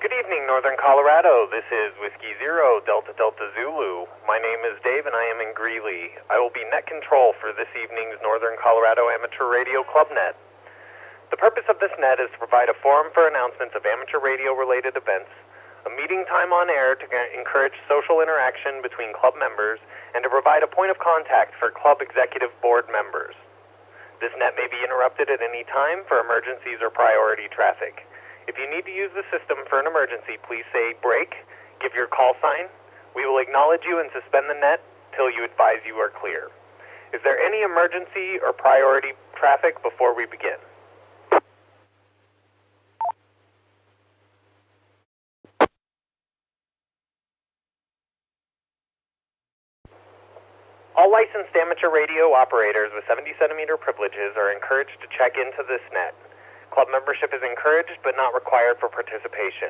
Good evening, Northern Colorado. This is Whiskey Zero, Delta Delta Zulu. My name is Dave and I am in Greeley. I will be net control for this evening's Northern Colorado Amateur Radio Club Net. The purpose of this net is to provide a forum for announcements of amateur radio-related events, a meeting time on air to encourage social interaction between club members, and to provide a point of contact for club executive board members. This net may be interrupted at any time for emergencies or priority traffic. If you need to use the system for an emergency, please say break, give your call sign. We will acknowledge you and suspend the net till you advise you are clear. Is there any emergency or priority traffic before we begin? All licensed amateur radio operators with 70-centimeter privileges are encouraged to check into this net. Club membership is encouraged but not required for participation.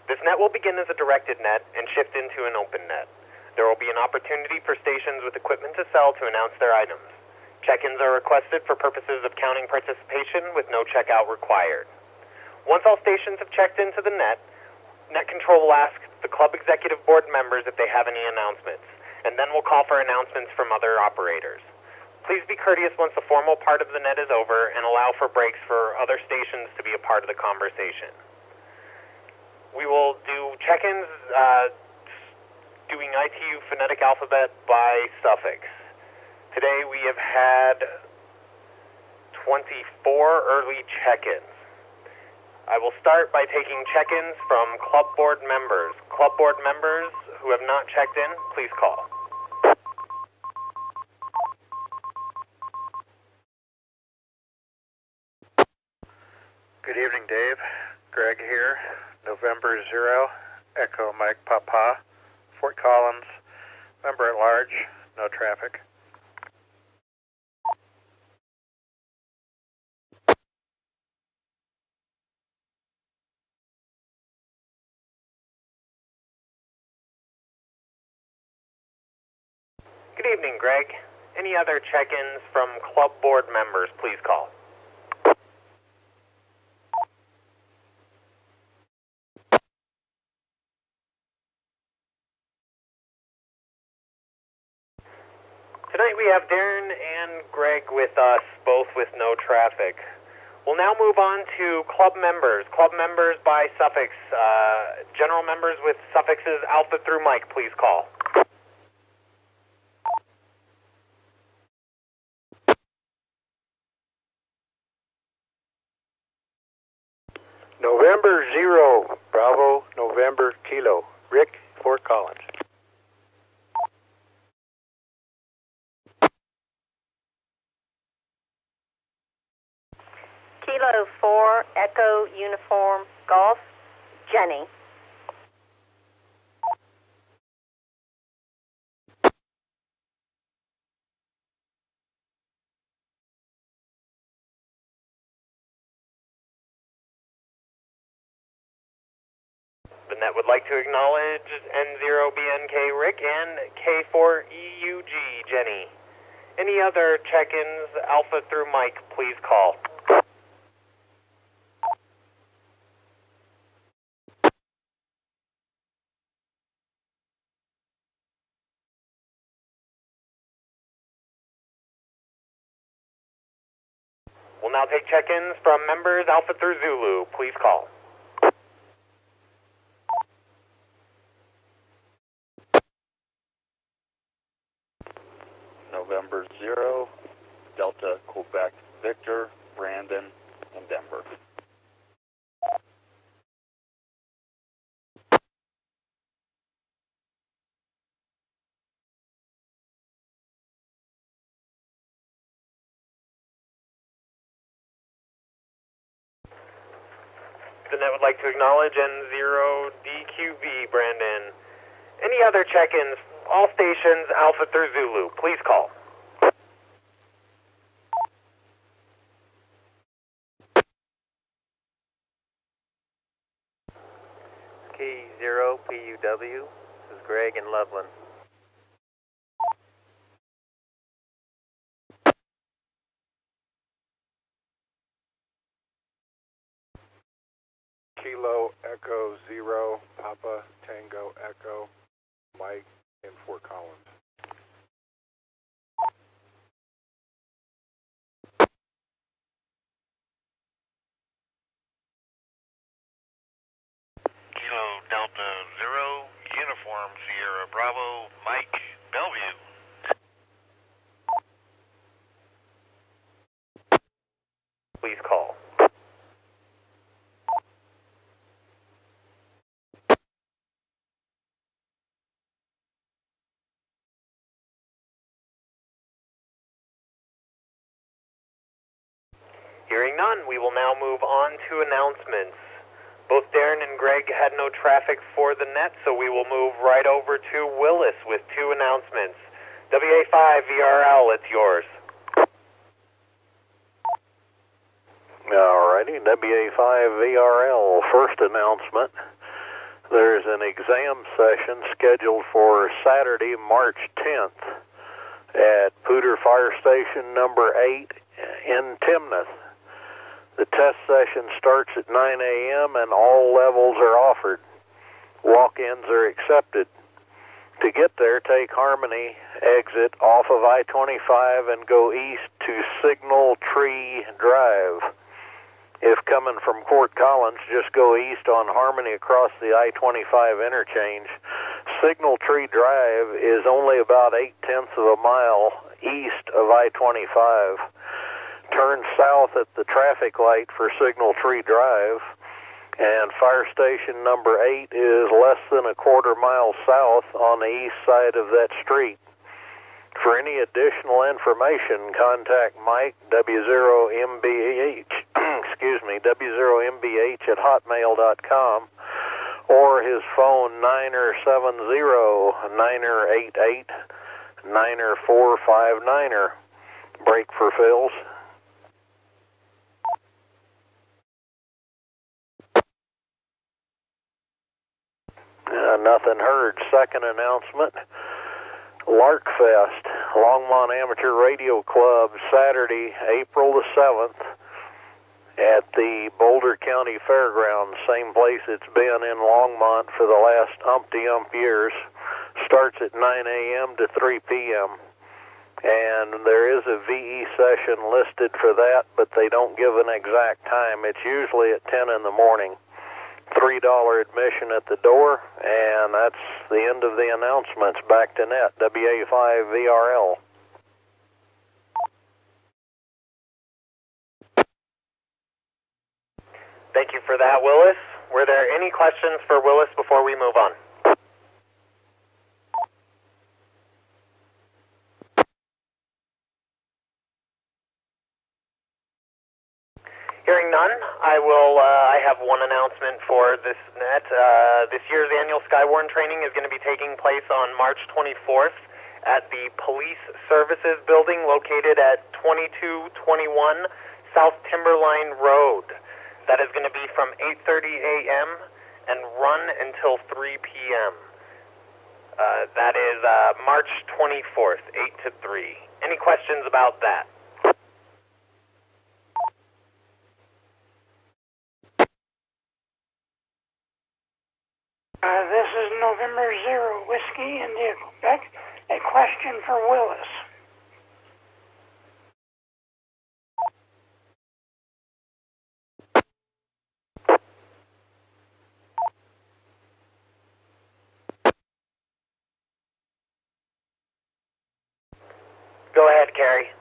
This net will begin as a directed net and shift into an open net. There will be an opportunity for stations with equipment to sell to announce their items. Check-ins are requested for purposes of counting participation with no checkout required. Once all stations have checked into the net, Net Control will ask the club executive board members if they have any announcements, and then we'll call for announcements from other operators. Please be courteous once the formal part of the net is over and allow for breaks for other stations to be a part of the conversation. We will do check-ins doing ITU phonetic alphabet by suffix. Today we have had 24 early check-ins. I will start by taking check-ins from club board members. Club board members who have not checked in, please call. Good evening, Dave. Greg here. November 0, Echo Mike Papa, Fort Collins, member at large, no traffic. Good evening, Greg. Any other check-ins from club board members, please call. Tonight we have Darren and Greg with us, both with no traffic. We'll now move on to club members. Club members by suffix. General members with suffixes alpha through Mike, please call. November 0, Bravo, November Kilo, Rick, Fort Collins. Kilo 4, Echo Uniform Golf, Jenny. The net would like to acknowledge N0BNK Rick and K4EUG Jenny. Any other check-ins, alpha through Mike, please call. We'll now take check-ins from members alpha through Zulu, please call. November 0, Delta, Quebec, Victor, Brandon, and Denver. The net would like to acknowledge N0DQB Brandon. Any other check-ins, all stations alpha through Zulu, please call. K0 PUW, this is Greg in Loveland. Kilo Echo 0, Papa Tango Echo, Mike in Fort Collins. Kilo Delta 0, Uniform Sierra Bravo, Mike, Bellevue. Please call. Hearing none, we will now move on to announcements. Both Darren and Greg had no traffic for the net, so we will move right over to Willis with 2 announcements. WA5 VRL, it's yours. Alrighty, WA5 VRL, first announcement. There's an exam session scheduled for Saturday, March 10th at Pooter Fire Station number 8 in Timnath. The test session starts at 9 a.m. and all levels are offered. Walk-ins are accepted. To get there, take Harmony exit off of I-25 and go east to Signal Tree Drive. If coming from Fort Collins, just go east on Harmony across the I-25 interchange. Signal Tree Drive is only about 0.8 of a mile east of I-25. Turn south at the traffic light for Signal Tree Drive, and Fire Station number 8 is less than a quarter mile south on the east side of that street. For any additional information, contact Mike, W0MBH, W0MBH at hotmail.com, or his phone 970-988-9459. Break for fills. Nothing heard. Second announcement. Larkfest, Longmont Amateur Radio Club, Saturday, April the 7th at the Boulder County Fairgrounds, same place it's been in Longmont for the last umpty-ump years. Starts at 9 a.m. to 3 p.m. And there is a VE session listed for that, but they don't give an exact time. It's usually at 10 in the morning. $3 admission at the door, and that's the end of the announcements. Back to net, WA5 VRL. Thank you for that, Willis. Were there any questions for Willis before we move on? Hearing none, I have one announcement for this net. This year's annual Skywarn training is going to be taking place on March 24th at the Police Services Building located at 2221 South Timberline Road. That is going to be from 8:30 a.m. and run until 3 p.m. That is March 24th, 8 to 3. Any questions about that? This is November 0 Whiskey India Quebec. A question for Willis. Go ahead, Carrie.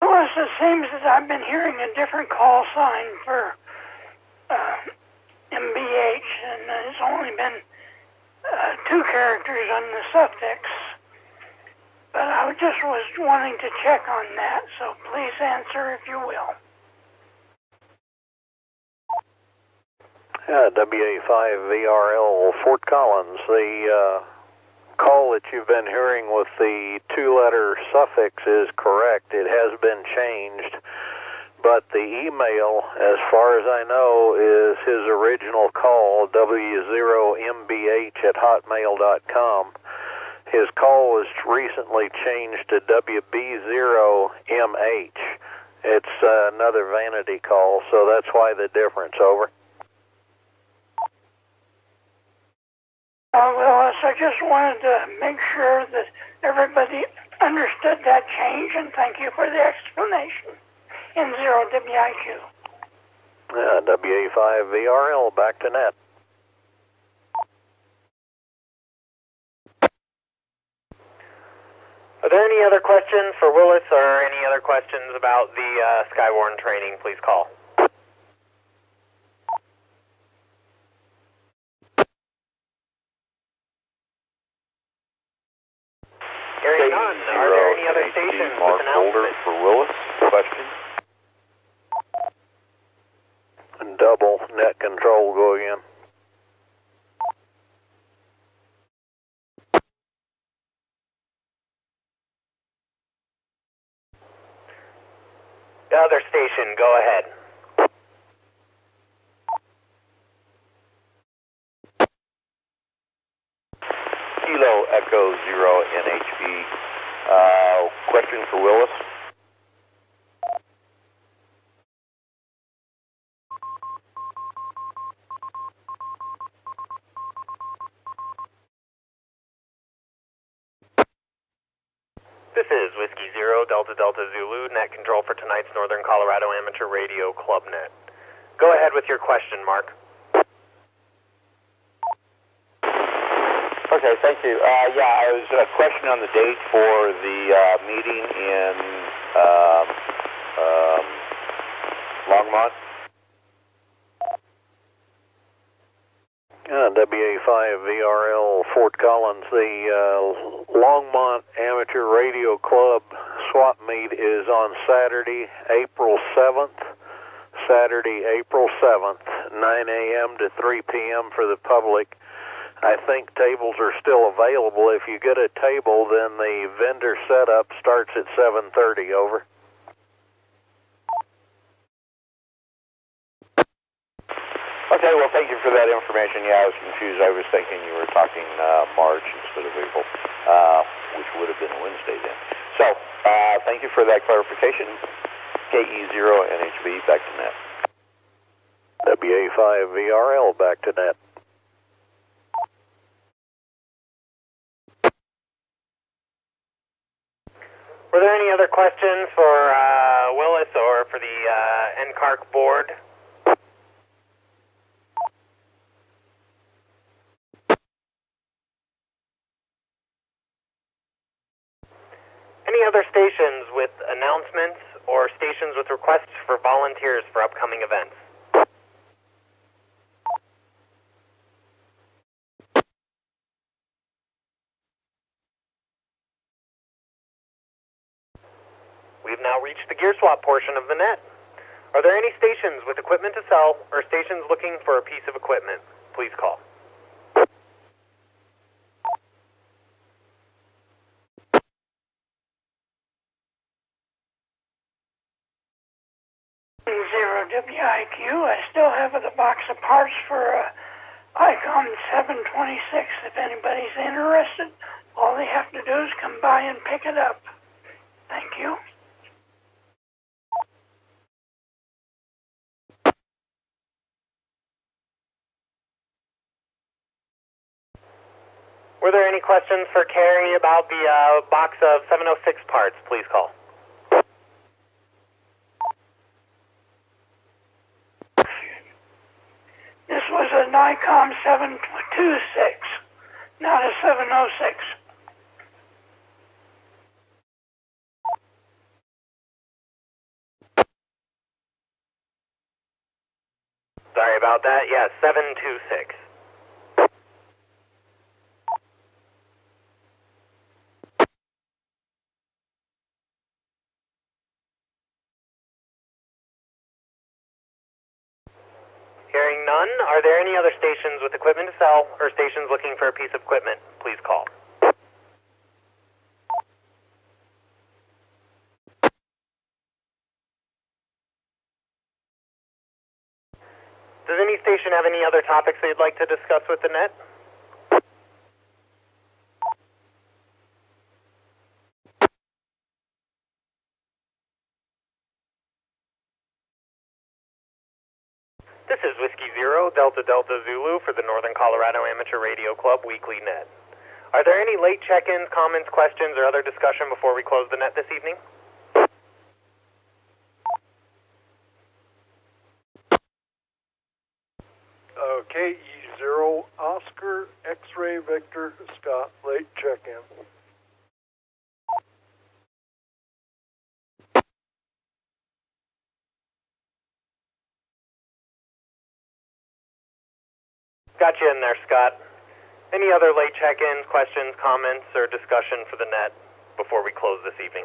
Willis, it seems that I've been hearing a different call sign for MBH, and it's only been 2 characters on the suffix. But I just was wanting to check on that, so please answer if you will. WA5VRL, Fort Collins. The call that you've been hearing with the 2-letter suffix is correct. It has been changed. But the email, as far as I know, is his original call, W0MBH at hotmail.com. His call was recently changed to WB0MH, It's another vanity call, so that's why the difference. Over. Willis, I just wanted to make sure that everybody understood that change, and thank you for the explanation. N0 WIQ. WA5VRL, back to net. Are there any other questions for Willis or any other questions about the Skywarn training? Please call. Hearing none, are there any other stations with announcements? For Willis, question. And double net control, go again. The other station, go ahead. Kilo Echo 0 NHB. Question for Willis. This is Whiskey 0 Delta Delta Zulu, net control for tonight's Northern Colorado Amateur Radio Club Net. Go ahead with your question, Mark. Okay, thank you. I was a question on the date for the meeting in Longmont. WA5VRL, Fort Collins. The Longmont Amateur Radio Club swap meet is on Saturday, April 7th. Saturday, April 7th, 9 a.m. to 3 p.m. for the public. I think tables are still available. If you get a table, then the vendor setup starts at 7:30. Over. Okay, well, thank you for that information. Yeah, I was confused. I was thinking you were talking March instead of April, which would have been a Wednesday then. So, thank you for that clarification. KE0 NHB, back to net. WA5VRL, back to net. Were there any other questions for Willis or for the NCARC board? Any other stations with announcements or stations with requests for volunteers for upcoming events? We've now reached the gear swap portion of the net. Are there any stations with equipment to sell or stations looking for a piece of equipment? Please call. WIQ. I still have the box of parts for Icom 726. If anybody's interested, all they have to do is come by and pick it up. Thank you. Were there any questions for Carrie about the box of 706 parts? Please call. This was a Nikon 726, not a 706. Sorry about that. Yes, 726. Hearing none, are there any other stations with equipment to sell or stations looking for a piece of equipment? Please call. Does any station have any other topics they'd like to discuss with the net? This is Whiskey Zero, Delta Delta Zulu for the Northern Colorado Amateur Radio Club Weekly Net. Are there any late check-ins, comments, questions, or other discussion before we close the net this evening? KE0 Oscar X-Ray Victor Scott, late check-in. Got you in there, Scott. Any other late check-ins, questions, comments, or discussion for the net before we close this evening?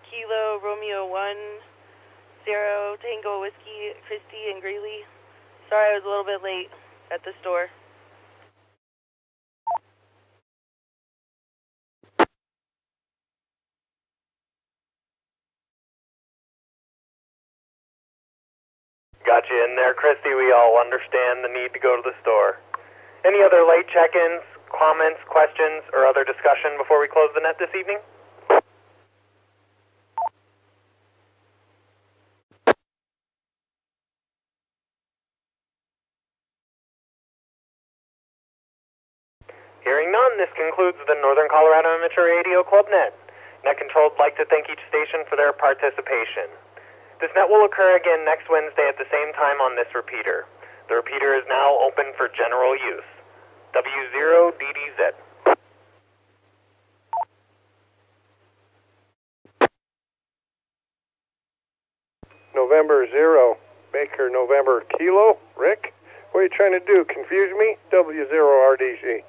Kilo Romeo 1 0 Tango Whiskey, Christy and Greeley. Sorry I was a little bit late at the store. Got you in there, Christy. We all understand the need to go to the store. Any other late check-ins, comments, questions, or other discussion before we close the net this evening? Hearing none, this concludes the Northern Colorado Amateur Radio Club Net. Net Control would like to thank each station for their participation. This net will occur again next Wednesday at the same time on this repeater. The repeater is now open for general use. W0DDZ. November 0, Baker November Kilo, Rick, what are you trying to do, confuse me? W0RDC.